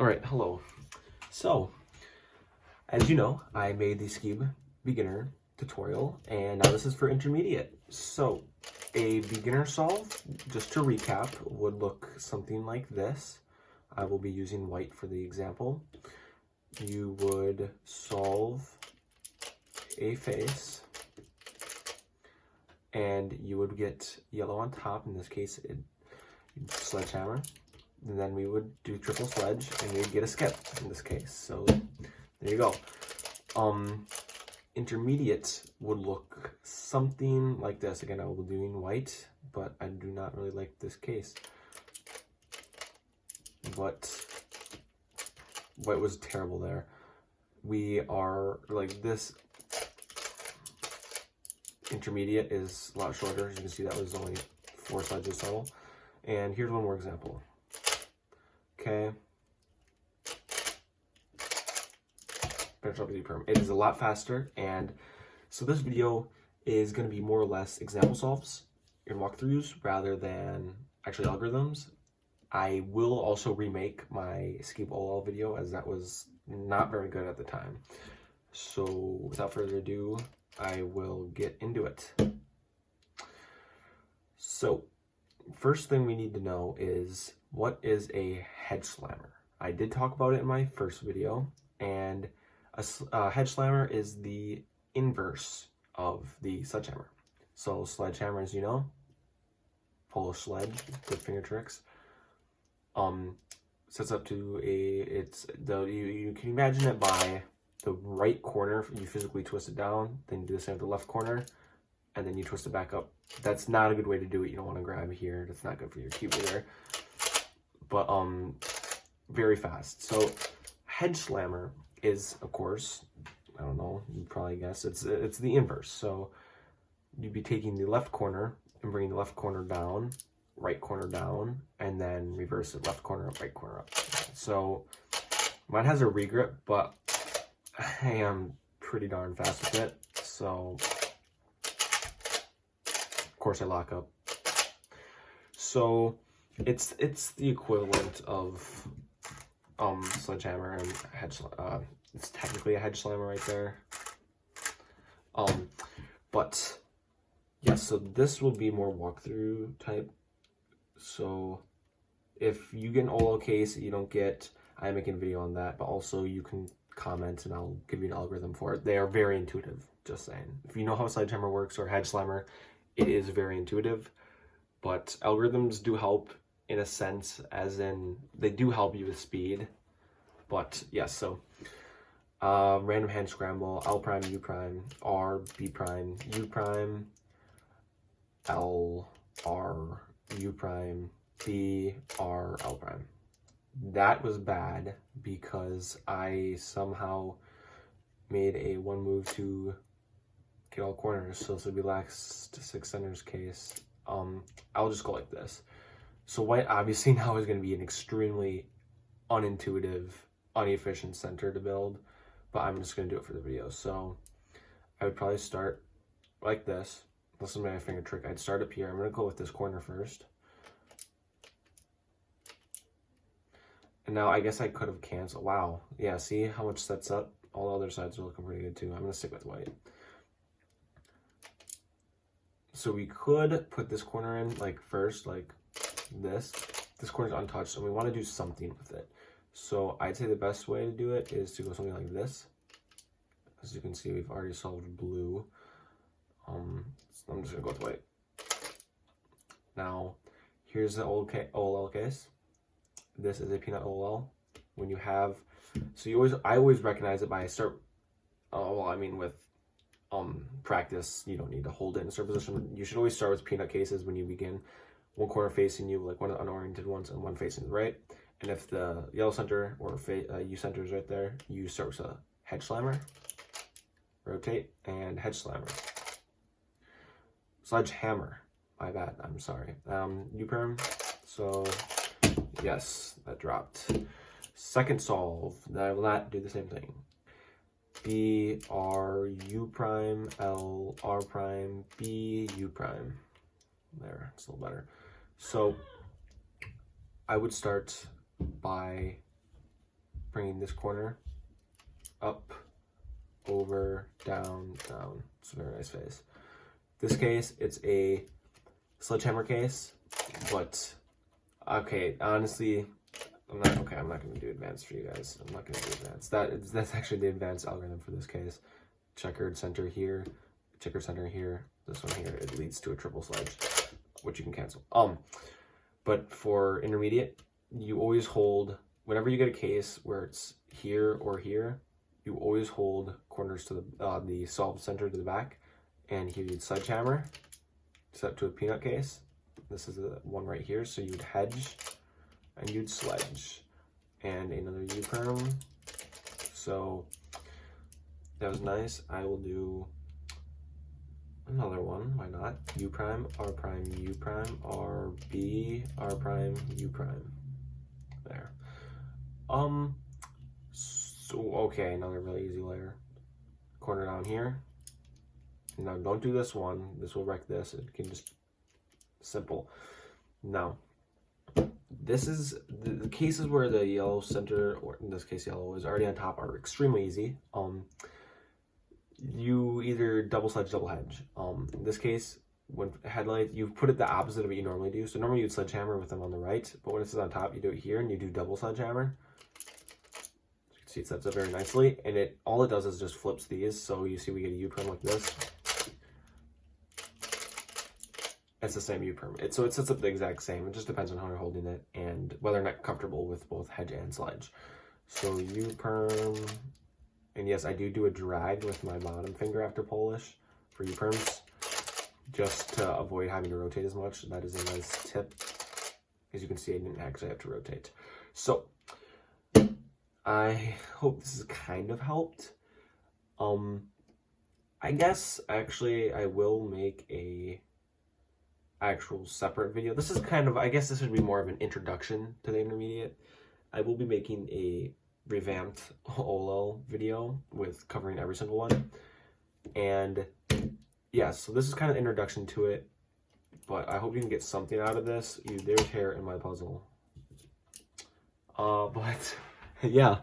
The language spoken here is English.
Alright, hello. So, as you know, I made the skewb beginner tutorial, and now this is for intermediate. So, a beginner solve, just to recap, would look something like this. I will be using white for the example. You would solve a face, and you would get yellow on top. In this case, sledgehammer. And then we would do triple sledge, and we'd get a skip in this case. So there you go. Intermediate would look something like this. Again, I will be doing white, but I do not really like this case. But white was terrible there. We are like this. Intermediate is a lot shorter. As you can see, that was only 4 sledges total. And here's one more example. Okay. Finish up with perm. It is a lot faster, and so this video is going to be more or less example solves and walkthroughs rather than actually algorithms. I will also remake my skewb OLL video, as that was not very good at the time. So without further ado, I will get into it. So first thing we need to know is, what is a hedge slammer? I did talk about it in my first video, and a hedge slammer is the inverse of the sledgehammer. So sledgehammer, as you know, Polish sledge, good finger tricks. Sets up to you can imagine it by the right corner. You physically twist it down, then you do the same with the left corner, and then you twist it back up. That's not a good way to do it. You don't want to grab here. That's not good for your cube either. But very fast. So hedge slammer is, of course, I don't know, you probably guess it's the inverse. So you'd be taking the left corner and bringing the left corner down, right corner down, and then reverse it, left corner up, right corner up. So mine has a regrip, but I am pretty darn fast with it. So of course I lock up. So it's the equivalent of sledgehammer and hedge. It's technically a hedge slammer right there. But yes, so this will be more walkthrough type. So if you get an OLL case that you don't get, I'm making a video on that, but also you can comment and I'll give you an algorithm for it. They are very intuitive, just saying. If you know how sledgehammer works or hedge slammer, it is very intuitive, but algorithms do help in a sense, as in they do help you with speed. But yes, so random hand scramble, L prime, U prime, R, B prime, U prime, L, R, U prime, B, R, L prime. That was bad because I somehow made a one move to get all corners, so this would be last 6 centers case. I'll just go like this. So white obviously now is going to be an extremely unintuitive, inefficient center to build, but I'm just going to do it for the video. So I would probably start like this. This is my finger trick. I'd start up here. I'm going to go with this corner first. And now I guess I could have canceled. Wow. Yeah, see how much sets up? All the other sides are looking pretty good too. I'm going to stick with white. So we could put this corner in like first, like this. This corner is untouched, so we want to do something with it. So I'd say the best way to do it is to go something like this. As you can see, we've already solved blue. So I'm just gonna go with white. Now, here's the OLL case. This is a peanut OLL. When you have, so I always recognize it by with practice, you don't need to hold it in a certain position. You should always start with peanut cases when you begin. One corner facing you, like one of the unoriented ones, and one facing the right. And if the yellow center or U center is right there, you start with a hedge slammer, rotate, and hedge slammer. Sledgehammer, my bad, I'm sorry. U perm, so yes, that dropped. Second solve, that I will not do the same thing. B, R, U prime, L, R prime, B, U prime. There, it's a little better. So I would start by bringing this corner up, over, down, down. It's a very nice face. This case, it's a sledgehammer case, but okay, honestly, I'm not going to do advanced for you guys. I'm not going to do advanced. That's actually the advanced algorithm for this case. Checkered center here, checkered center here. This one here, it leads to a triple sledge, which you can cancel. But for intermediate, you always hold, whenever you get a case where it's here or here, you always hold corners to the solved center to the back, and here you'd sledgehammer, set to a peanut case. This is the one right here, so you'd hedge, and you'd sledge, and another U-perm. So that was nice. I will do another one, why not? U prime, R prime, U prime, R, B, R prime, U prime. There. So, okay, another really easy layer. Corner down here. Now, don't do this one. This will wreck this. It can just, simple. Now, this is, the cases where the yellow center, or in this case yellow, is already on top are extremely easy. You either double sledge, double hedge. In this case, when headlight, you put it the opposite of what you normally do. So normally you'd sledgehammer with them on the right, but when it's on top, you do it here and you do double sledgehammer. You can see it sets up very nicely, and all it does is just flips these. So you see we get a U-perm like this. It's the same U-perm. So it sets up the exact same. It just depends on how you're holding it and whether or not comfortable with both hedge and sledge. So U-perm. And yes, I do a drag with my bottom finger after Polish for U-perms, just to avoid having to rotate as much. That is a nice tip. As you can see, I didn't actually have to rotate. So, I hope this has kind of helped. I guess, actually, I will make a actual separate video. This is kind of, I guess this would be more of an introduction to the intermediate. I will be making a revamped OLL video with covering every single one, and yeah, so this is kind of introduction to it, but I hope you can get something out of this. There's hair in my puzzle, but yeah.